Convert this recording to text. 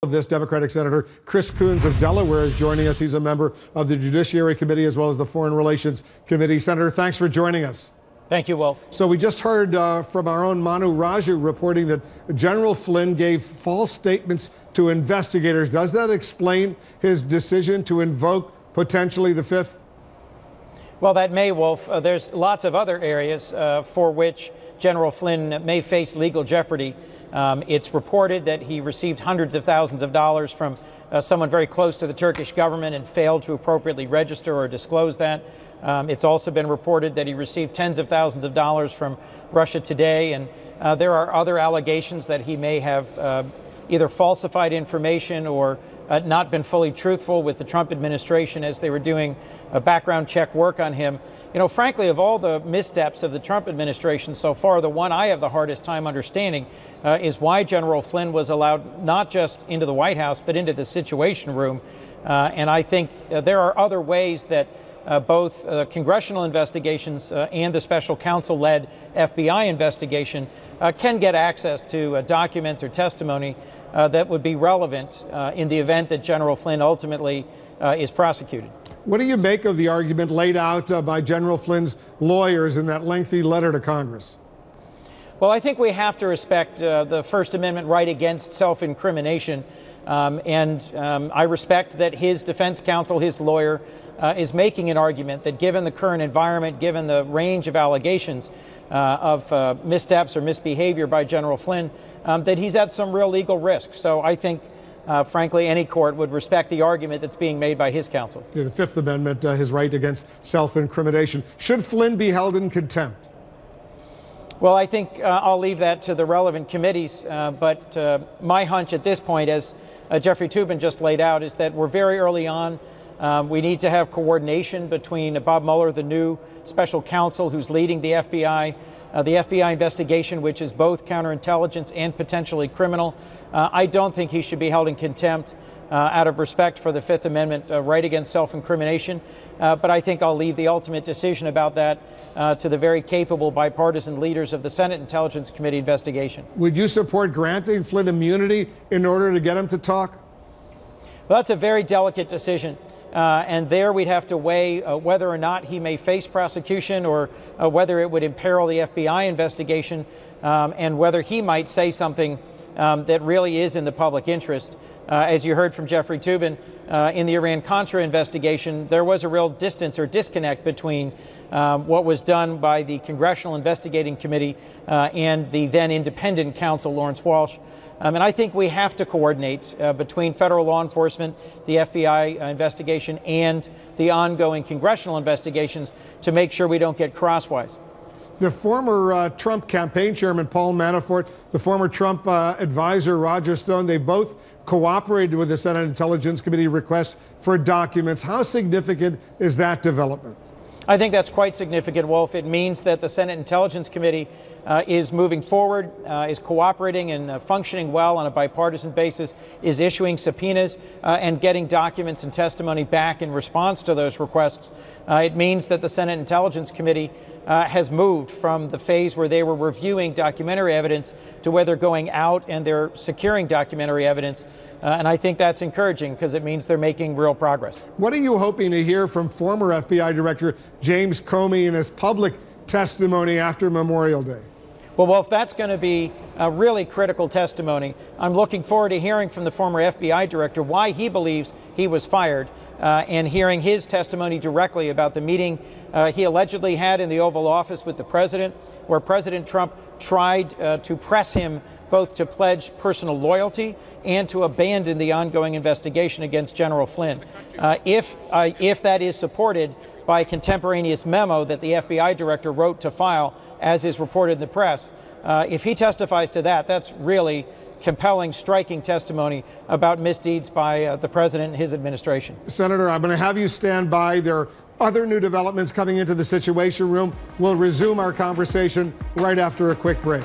Of this, Democratic Senator Chris Coons of Delaware is joining us. He's a member of the Judiciary Committee as well as the Foreign Relations Committee. Senator, thanks for joining us. Thank you, Wolf. So we just heard from our own Manu Raju reporting that General Flynn gave false statements to investigators. Does that explain his decision to invoke potentially the Fifth? Well, that may, Wolf. There's lots of other areas for which General Flynn may face legal jeopardy. It's reported that he received hundreds of thousands of dollars from someone very close to the Turkish government and failed to appropriately register or disclose that. It's also been reported that he received tens of thousands of dollars from Russia Today, and there are other allegations that he may have either falsified information or not been fully truthful with the Trump administration as they were doing a background check work on him. You know, frankly, of all the missteps of the Trump administration so far, the one I have the hardest time understanding is why General Flynn was allowed not just into the White House, but into the Situation Room. And I think there are other ways that both congressional investigations and the special counsel-led FBI investigation can get access to documents or testimony that would be relevant in the event that General Flynn ultimately is prosecuted. What do you make of the argument laid out by General Flynn's lawyers in that lengthy letter to Congress? Well, I think we have to respect the First Amendment right against self-incrimination. I respect that his defense counsel, his lawyer, is making an argument that given the current environment, given the range of allegations of missteps or misbehavior by General Flynn, that he's at some real legal risk. So I think, frankly, any court would respect the argument that's being made by his counsel. Yeah, the Fifth Amendment, his right against self-incrimination. Should Flynn be held in contempt? Well, I think I'll leave that to the relevant committees, but my hunch at this point, as Jeffrey Toobin just laid out, is that we're very early on. We need to have coordination between Bob Mueller, the new special counsel who's leading the FBI investigation, which is both counterintelligence and potentially criminal. I don't think he should be held in contempt out of respect for the Fifth Amendment right against self-incrimination. But I think I'll leave the ultimate decision about that to the very capable bipartisan leaders of the Senate Intelligence Committee investigation. Would you support granting Flynn immunity in order to get him to talk? Well, that's a very delicate decision. And there we'd have to weigh whether or not he may face prosecution or whether it would imperil the FBI investigation and whether he might say something that really is in the public interest. As you heard from Jeffrey Toobin, in the Iran-Contra investigation, there was a real distance or disconnect between what was done by the Congressional Investigating Committee and the then independent counsel, Lawrence Walsh. And I think we have to coordinate between federal law enforcement, the FBI investigation, and the ongoing congressional investigations to make sure we don't get crosswise. The former Trump campaign chairman, Paul Manafort, the former Trump advisor, Roger Stone, they both cooperated with the Senate Intelligence Committee request for documents. How significant is that development? I think that's quite significant, Wolf. It means that the Senate Intelligence Committee is moving forward, is cooperating and functioning well on a bipartisan basis, is issuing subpoenas and getting documents and testimony back in response to those requests. It means that the Senate Intelligence Committee has moved from the phase where they were reviewing documentary evidence to where they're going out and they're securing documentary evidence. And I think that's encouraging because it means they're making real progress. What are you hoping to hear from former FBI Director James Comey in his public testimony after Memorial Day? Well, Wolf, that's going to be a really critical testimony. I'm looking forward to hearing from the former FBI director why he believes he was fired and hearing his testimony directly about the meeting he allegedly had in the Oval Office with the president, where President Trump tried to press him both to pledge personal loyalty and to abandon the ongoing investigation against General Flynn. If that is supported by a contemporaneous memo that the FBI director wrote to file, as is reported in the press, if he testifies to that, that's really compelling, striking testimony about misdeeds by the president and his administration. Senator, I'm going to have you stand by. There are other new developments coming into the Situation Room. We'll resume our conversation right after a quick break.